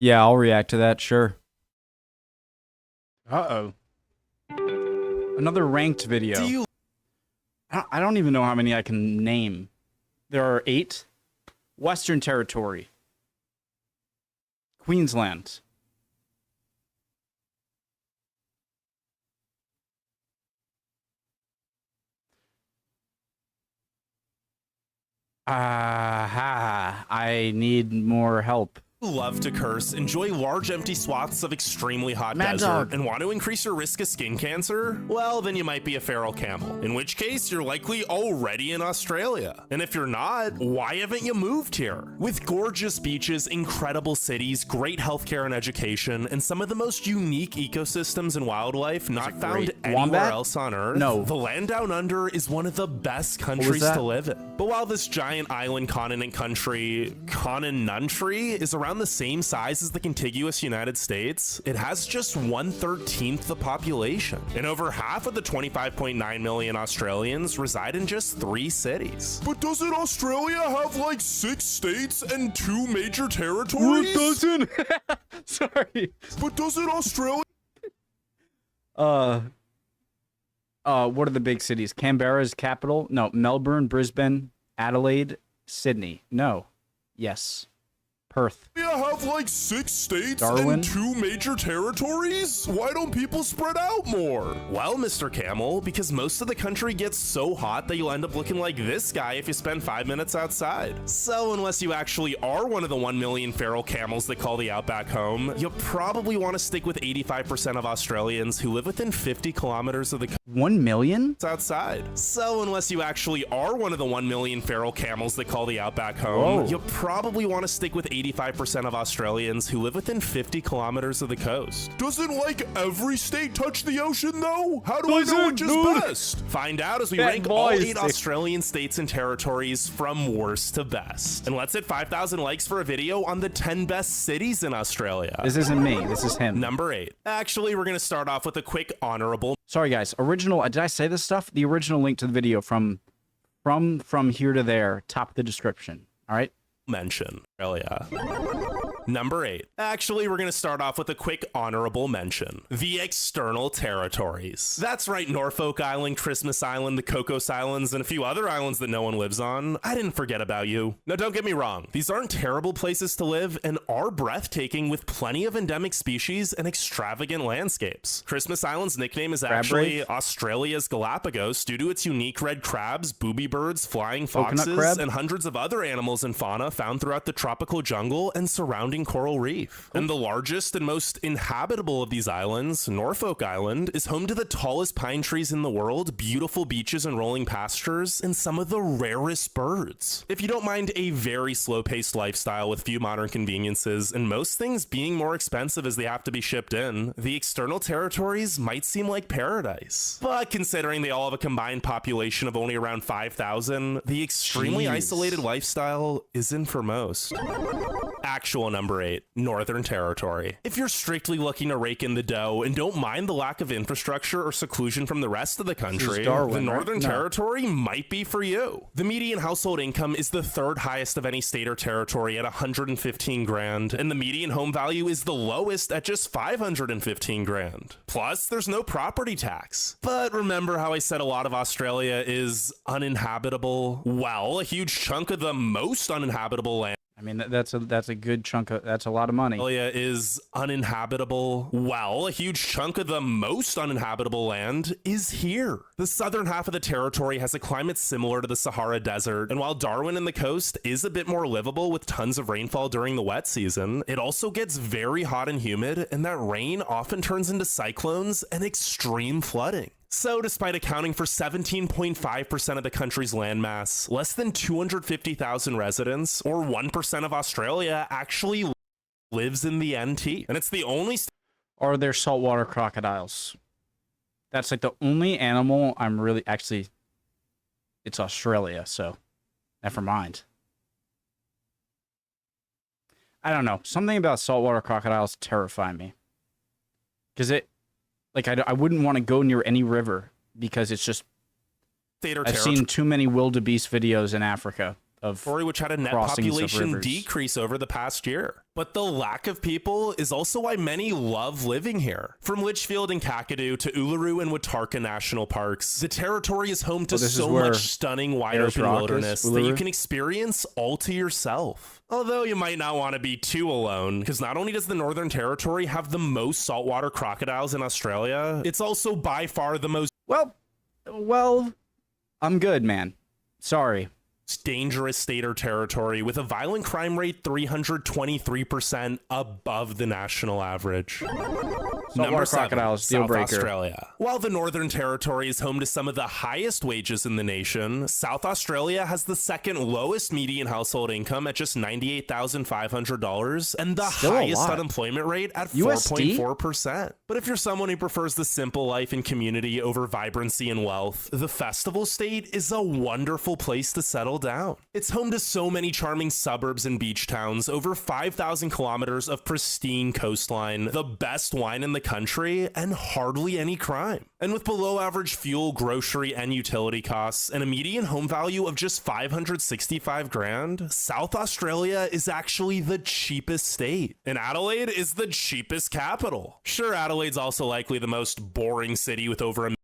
Yeah, I'll react to that, sure. Uh-oh. Another ranked video. Do you I don't even know how many I can name. There are 8. Western Territory. Queensland. I need more help. love to curse, enjoy large empty swaths of extremely hot Mad desert, dog. and want to increase your risk of skin cancer? Well, then you might be a feral camel, in which case you're likely already in Australia. And if you're not, why haven't you moved here? With gorgeous beaches, incredible cities, great healthcare and education, and some of the most unique ecosystems and wildlife not found great anywhere wombat? else on Earth, No. the land down under is one of the best countries that? to live in. But while this giant island continent country, is around the same size as the contiguous United States, it has just 1/13 the population. And over half of the 25.9 million Australians reside in just 3 cities. But doesn't Australia have like 6 states and 2 major territories? doesn't? Sorry. But doesn't Australia... What are the big cities? Canberra's capital? No. Melbourne, Brisbane, Adelaide, Sydney. No. Yes. Perth. have like 6 states Darwin? and 2 major territories? Why don't people spread out more? Well, Mr. Camel, because most of the country gets so hot that you'll end up looking like this guy if you spend 5 minutes outside. So unless you actually are one of the 1 million feral camels that call the outback home, you'll probably want to stick with 85% of Australians who live within 50 kilometers of the 1 million? outside. So unless you actually are one of the 1 million feral camels that call the outback home, Whoa. you'll probably want to stick with 85% of Australians who live within 50 kilometers of the coast. Doesn't like every state touch the ocean though? How do I know which is best? Find out as we That rank all voice. 8 Australian states and territories from worst to best. And let's hit 5,000 likes for a video on the 10 best cities in Australia. This isn't me. This is him. Number 8. Actually, we're gonna start off with a quick honorable Sorry, guys. Original. Did I say this stuff? The original link to the video from here to there, top of the description. All right. mention. Australia. Number 8. Actually, we're going to start off with a quick honorable mention. The external territories. That's right, Norfolk Island, Christmas Island, the Cocos Islands, and a few other islands that no one lives on. I didn't forget about you. Now, don't get me wrong. These aren't terrible places to live and are breathtaking with plenty of endemic species and extravagant landscapes. Christmas Island's nickname is actually reef? Australia's Galapagos due to its unique red crabs, booby birds, flying Coconut foxes, crab? and hundreds of other animals and fauna found throughout the tropical jungle and surrounding coral reef. And the largest and most inhabitable of these islands, Norfolk Island, is home to the tallest pine trees in the world, beautiful beaches and rolling pastures, and some of the rarest birds. If you don't mind a very slow-paced lifestyle with few modern conveniences, and most things being more expensive as they have to be shipped in, the external territories might seem like paradise. But considering they all have a combined population of only around 5,000, the extremely Jeez. isolated lifestyle isn't for most. Actual number 8, Northern Territory. If you're strictly looking to rake in the dough and don't mind the lack of infrastructure or seclusion from the rest of the country, Darwin, the right? Northern No. Territory might be for you. The median household income is the 3rd highest of any state or territory at 115 grand, and the median home value is the lowest at just 515 grand. Plus, there's no property tax. But remember how I said a lot of Australia is uninhabitable? Well, a huge chunk of the most uninhabitable land I mean, that's a good chunk of, that's a lot of money. Australia is uninhabitable. Well, a huge chunk of the most uninhabitable land is here. The southern half of the territory has a climate similar to the Sahara Desert, and while Darwin and the coast is a bit more livable with tons of rainfall during the wet season, it also gets very hot and humid, and that rain often turns into cyclones and extreme flooding. So despite accounting for 17.5% of the country's landmass, less than 250,000 residents, or 1% of Australia, actually lives in the NT. And it's the only Are there saltwater crocodiles? That's like the only animal I'm really actually. It's Australia, so never mind. I don't know. Something about saltwater crocodiles terrify me. Because I wouldn't want to go near any river because it's just. state or I've seen too many wildebeest videos in Africa. of which had a net crossings of population rivers. decrease over the past year. But the lack of people is also why many love living here. From Litchfield and Kakadu to Uluru and Watarka National Parks, the territory is home to so much stunning wide open wilderness that you can experience all to yourself. Although you might not want to be too alone, because not only does the Northern Territory have the most saltwater crocodiles in Australia, it's also by far the most Well, I'm good, man. Sorry. dangerous state or territory, with a violent crime rate 323% above the national average. Number 7, crocodiles, deal South breaker. Australia. While the Northern Territory is home to some of the highest wages in the nation, South Australia has the second lowest median household income at just $98,500 and the Still a highest lot. unemployment rate at USD? 4.4%. But if you're someone who prefers the simple life and community over vibrancy and wealth, the Festival State is a wonderful place to settle down. It's home to so many charming suburbs and beach towns, over 5,000 kilometers of pristine coastline, the best wine in the country, and hardly any crime. And with below average fuel, grocery, and utility costs, and a median home value of just $565,000, South Australia is actually the cheapest state. And Adelaide is the cheapest capital. Sure, Adelaide's also likely the most boring city with over a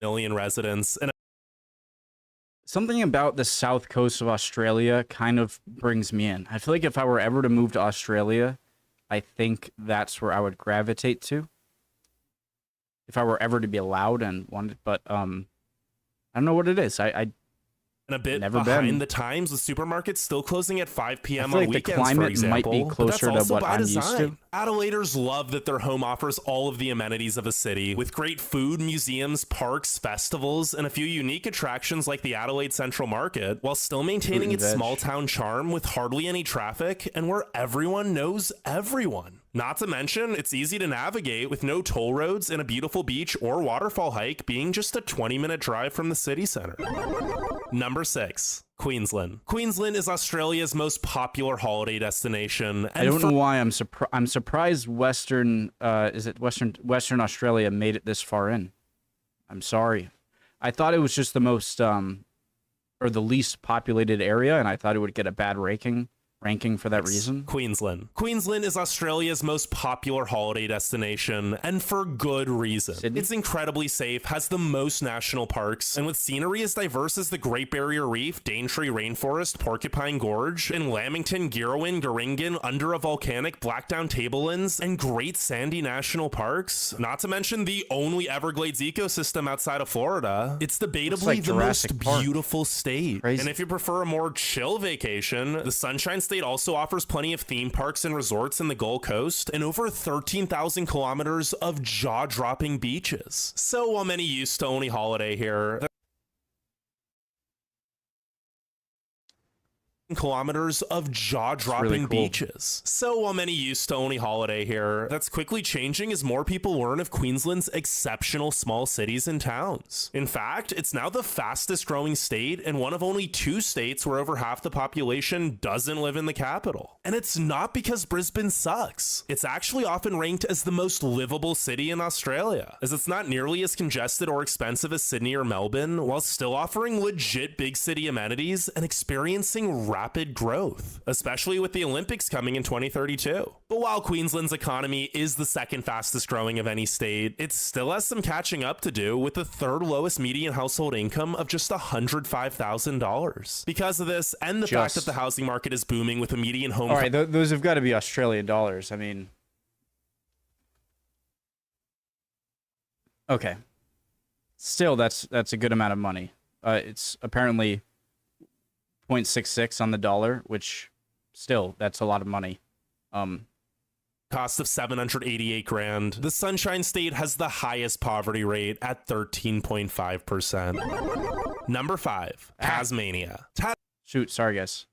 million residents, and Something about the south coast of Australia kind of brings me in. I feel like if I were ever to move to Australia, I think that's where I would gravitate to. If I were ever to be allowed and wanted, but I don't know what it is. I and a bit Never behind been. the times, with supermarkets still closing at 5 p.m. feel on like the weekends, climate for might example. be But closer that's to also what by I'm used design. to. Adelaiders love that their home offers all of the amenities of a city, with great food, museums, parks, festivals, and a few unique attractions like the Adelaide Central Market, while still maintaining Fruit and its veg. small town charm with hardly any traffic and where everyone knows everyone. Not to mention, it's easy to navigate with no toll roads and a beautiful beach or waterfall hike being just a 20-minute drive from the city center. Number 6. Queensland. Queensland is Australia's most popular holiday destination. And I don't know why I'm surprised Western Australia made it this far in. I'm sorry. I thought it was just the most or the least populated area, and I thought it would get a bad ranking for that reason. Queensland. Queensland is Australia's most popular holiday destination, and for good reason. Sydney? It's incredibly safe, has the most national parks, and with scenery as diverse as the Great Barrier Reef, Daintree Rainforest, Porcupine Gorge, and Lamington, Girrawin, Goringan, under a volcanic Blackdown Tablelands, and Great Sandy National Parks, not to mention the only Everglades ecosystem outside of Florida, it's debatably like the Jurassic most Park. beautiful state. Crazy. And if you prefer a more chill vacation, the Sunshine State also offers plenty of theme parks and resorts in the Gold Coast and over 13,000 kilometers of jaw-dropping beaches. So while many used to only holiday here, kilometers of jaw-dropping really cool. beaches. So while many used to only holiday here, that's quickly changing as more people learn of Queensland's exceptional small cities and towns. In fact, it's now the fastest growing state and one of only 2 states where over half the population doesn't live in the capital. And it's not because Brisbane sucks. It's actually often ranked as the most livable city in Australia, as it's not nearly as congested or expensive as Sydney or Melbourne, while still offering legit big city amenities and experiencing rapid growth, especially with the Olympics coming in 2032. But while Queensland's economy is the second fastest growing of any state, it still has some catching up to do, with the third lowest median household income of just $105,000. Because of this, and the fact that the housing market is booming with a median home... All right, those have got to be Australian dollars. I mean... Okay. Still, that's a good amount of money. It's apparently 0.66 on the dollar, which still, that's a lot of money. Cost of $788,000. The Sunshine State has the highest poverty rate at 13.5%. Number 5, Tasmania. Shoot, sorry guys.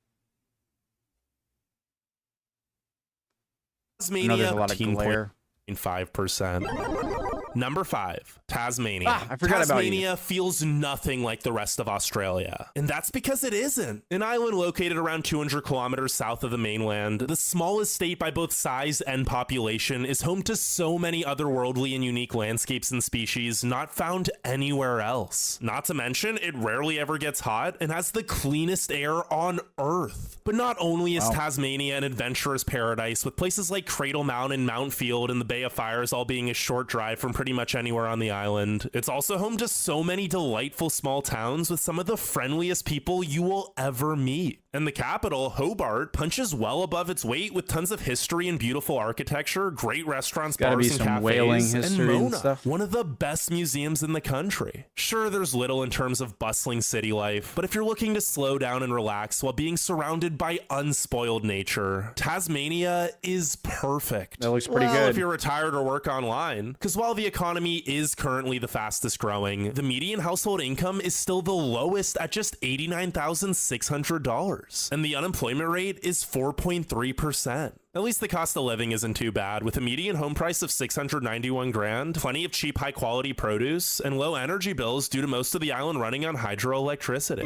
I know Tasmania, there's a lot of glare. 5%. Number 5, Tasmania. I forgot about you. Tasmania feels nothing like the rest of Australia, and that's because it isn't. An island located around 200 kilometers south of the mainland, the smallest state by both size and population is home to so many otherworldly and unique landscapes and species not found anywhere else. Not to mention, it rarely ever gets hot and has the cleanest air on Earth. But not only is Tasmania an adventurous paradise, with places like Cradle Mountain, Mount Field, and the Bay of Fires all being a short drive from pretty much anywhere on the island, it's also home to so many delightful small towns with some of the friendliest people you will ever meet. And the capital, Hobart, punches well above its weight with tons of history and beautiful architecture, great restaurants, bars, and cafes, whaling history and Mona, and stuff. one of the best museums in the country. Sure, there's little in terms of bustling city life, but if you're looking to slow down and relax while being surrounded by unspoiled nature, Tasmania is perfect. That looks pretty Well, good. if you're retired or work online, because while the economy is currently the fastest growing, the median household income is still the lowest at just $89,600. And the unemployment rate is 4.3%. At least the cost of living isn't too bad, with a median home price of $691 grand, plenty of cheap high quality produce, and low energy bills due to most of the island running on hydroelectricity.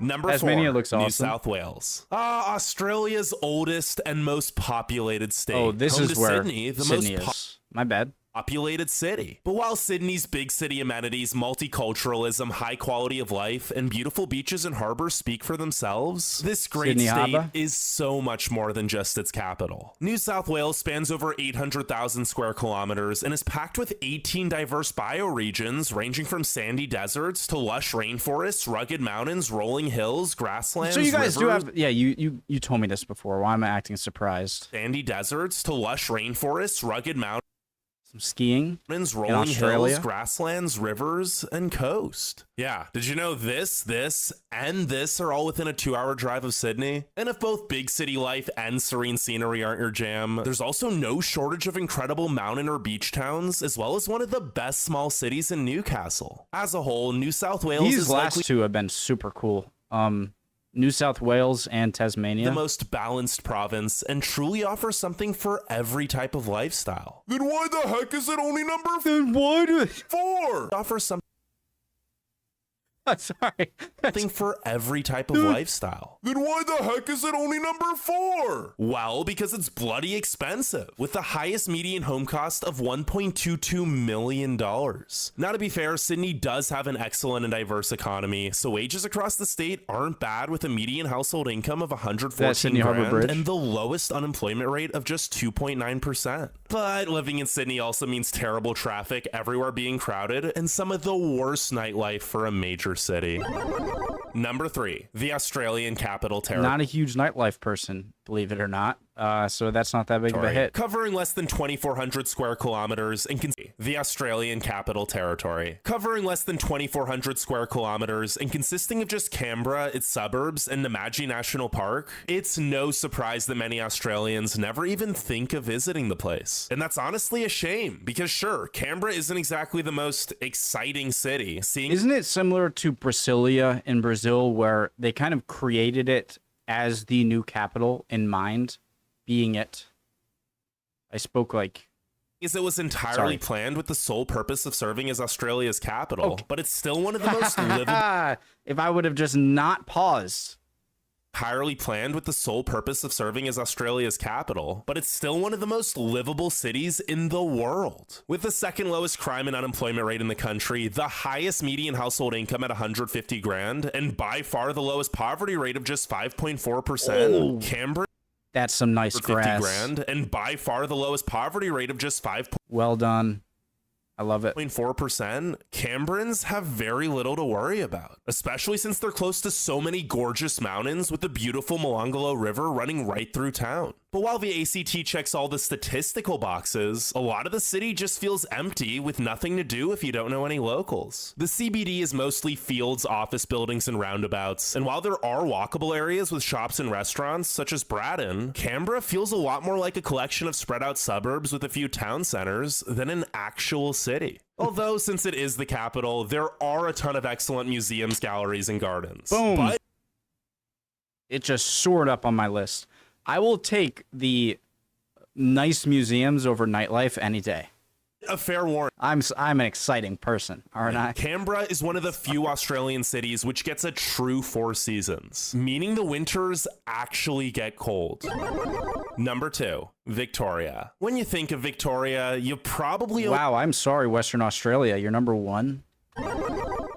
Number Tasmania 4, looks New awesome. South Wales. Australia's oldest and most populated state. Oh, this home is to where Sydney, the Sydney most is. My bad. populated city. But while Sydney's big city amenities, multiculturalism, high quality of life, and beautiful beaches and harbors speak for themselves, this great Sydney state Harbour? is so much more than just its capital. New South Wales spans over 800,000 square kilometers and is packed with 18 diverse bioregions ranging from sandy deserts to lush rainforests, rugged mountains, rolling hills, grasslands, So you guys rivers, do have, yeah, you told me this before. Why am I acting surprised? sandy deserts to lush rainforests, rugged mountains, Some skiing? rolling Australia? hills, grasslands, rivers, and coast. Yeah. Did you know this, and this are all within a 2-hour drive of Sydney? And if both big city life and serene scenery aren't your jam, there's also no shortage of incredible mountain or beach towns, as well as one of the best small cities in Newcastle. As a whole, New South Wales These is last likely two have been super cool. New South Wales and Tasmania. the most balanced province and truly offers something for every type of lifestyle. Then why the heck is it only number Then why do 4? Offers something Sorry. for every type of lifestyle. Then why the heck is it only number 4? Well, because it's bloody expensive, with the highest median home cost of $1.22 million. Now, to be fair, Sydney does have an excellent and diverse economy, so wages across the state aren't bad, with a median household income of That 114 Sydney Harbour grand Bridge? and the lowest unemployment rate of just 2.9%. But living in Sydney also means terrible traffic, everywhere being crowded, and some of the worst nightlife for a major city. Number 3, the Australian Capital Territory. Not a huge nightlife person, believe it or not. So that's not that big of a hit. Covering less than 2,400 square kilometers and the Australian Capital Territory. Covering less than 2,400 square kilometers and consisting of just Canberra, its suburbs, and Namadgi National Park, it's no surprise that many Australians never even think of visiting the place. And that's honestly a shame, because sure, Canberra isn't exactly the most exciting city. Isn't it similar to Brasilia in Brazil, where they kind of created it as the new capital in mind, being it? I spoke like... Is it was entirely planned with the sole purpose of serving as Australia's capital, but it's still one of the most livable... If I would have just not paused. Entirely planned with the sole purpose of serving as Australia's capital, but it's still one of the most livable cities in the world. With the second lowest crime and unemployment rate in the country, the highest median household income at 150 grand, and by far the lowest poverty rate of just 5.4%, Canberra That's some nice 50 grass. grand, and by far the lowest poverty rate of just 5.4%. Well done. I love it. 0.4%, Canberrans have very little to worry about, especially since they're close to so many gorgeous mountains with the beautiful Molonglo River running right through town. But while the ACT checks all the statistical boxes, a lot of the city just feels empty with nothing to do if you don't know any locals. The CBD is mostly fields, office buildings, and roundabouts, and while there are walkable areas with shops and restaurants, such as Braddon, Canberra feels a lot more like a collection of spread out suburbs with a few town centers than an actual city. Although, since it is the capital, there are a ton of excellent museums, galleries, and gardens. Boom. But It just soared up on my list. I will take the nice museums over nightlife any day. A fair warning. I'm an exciting person, aren't I? Canberra is one of the few Australian cities which gets a true 4 seasons, meaning the winters actually get cold. Number 2, Victoria. When you think of Victoria, you probably... Wow, I'm sorry, Western Australia. You're number 1.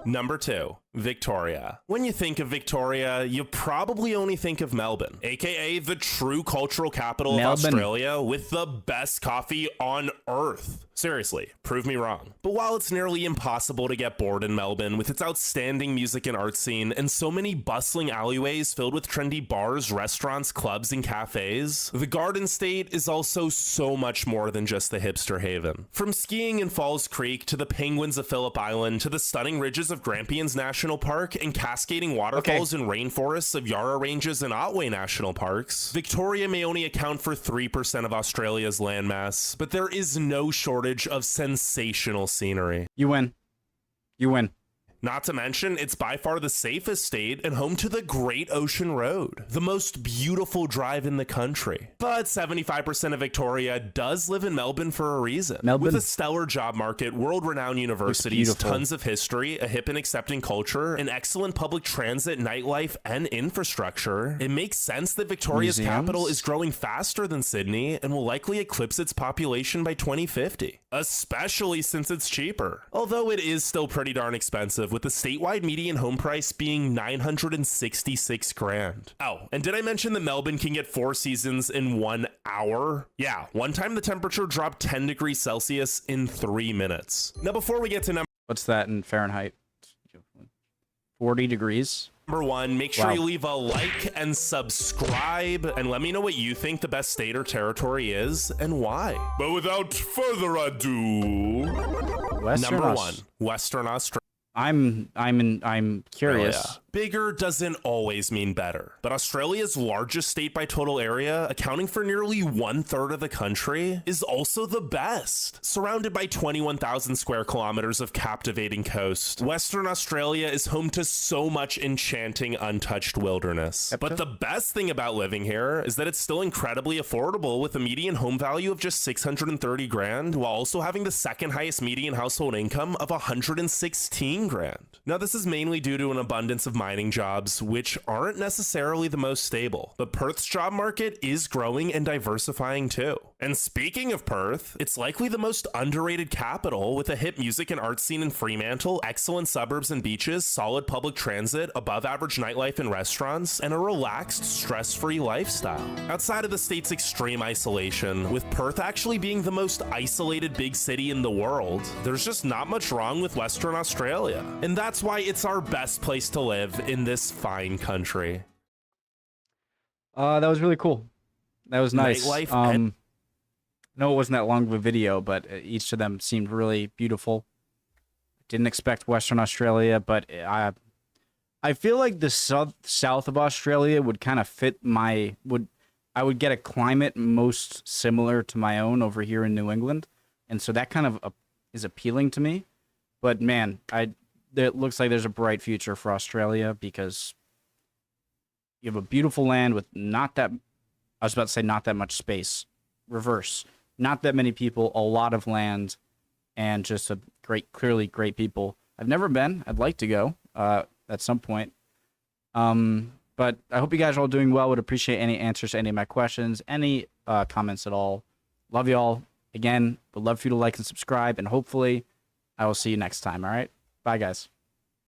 Number 2, Victoria. When you think of Victoria, you probably only think of Melbourne, aka the true cultural capital of Australia with the best coffee on earth. Seriously, prove me wrong. But while it's nearly impossible to get bored in Melbourne with its outstanding music and art scene and so many bustling alleyways filled with trendy bars, restaurants, clubs, and cafes, the Garden State is also so much more than just the hipster haven. From skiing in Falls Creek to the penguins of Phillip Island to the stunning ridges of Grampians National Park and cascading waterfalls and rainforests of Yarra Ranges and Otway National Parks, Victoria may only account for 3% of Australia's landmass, but there is no shortage of sensational scenery. You win. You win. Not to mention, it's by far the safest state and home to the Great Ocean Road, the most beautiful drive in the country. But 75% of Victoria does live in Melbourne for a reason. With a stellar job market, world-renowned universities, tons of history, a hip and accepting culture, an excellent public transit, nightlife, and infrastructure, it makes sense that Victoria's capital is growing faster than Sydney and will likely eclipse its population by 2050, especially since it's cheaper. Although it is still pretty darn expensive, with the statewide median home price being $966,000. Oh, and did I mention that Melbourne can get 4 seasons in 1 hour? Yeah, one time the temperature dropped 10 degrees Celsius in 3 minutes. Now, before we get to number... What's that in Fahrenheit? 40 degrees? Number 1, make sure you leave a like and subscribe, and let me know what you think the best state or territory is and why. But without further ado... Number 1, Western Australia. I'm curious. Oh, yeah. Bigger doesn't always mean better, but Australia's largest state by total area, accounting for nearly 1/3 of the country, is also the best. Surrounded by 21,000 square kilometers of captivating coast, Western Australia is home to so much enchanting untouched wilderness. But the best thing about living here is that it's still incredibly affordable, with a median home value of just $630,000, while also having the second highest median household income of $116,000. Now, this is mainly due to an abundance of mining jobs, which aren't necessarily the most stable. But Perth's job market is growing and diversifying too. And speaking of Perth, it's likely the most underrated capital, with a hip music and art scene in Fremantle, excellent suburbs and beaches, solid public transit, above average nightlife and restaurants, and a relaxed, stress-free lifestyle. Outside of the state's extreme isolation, with Perth actually being the most isolated big city in the world, there's just not much wrong with Western Australia. And that's why it's our best place to live in this fine country. That was really cool. That was nice. Nightlife no, it wasn't that long of a video, but each of them seemed really beautiful. Didn't expect Western Australia, but I feel like the south of Australia would kind of fit I would get a climate most similar to my own over here in New England, and so that kind of is appealing to me. But man, it looks like there's a bright future for Australia, because you have a beautiful land with not that much space. Reverse. Not that many people, a lot of land, and just clearly great people. I've never been. I'd like to go at some point. But I hope you guys are all doing well. Would appreciate any answers to any of my questions, any comments at all. Love you all. Again, would love for you to like and subscribe, and hopefully I will see you next time. All right? Bye, guys.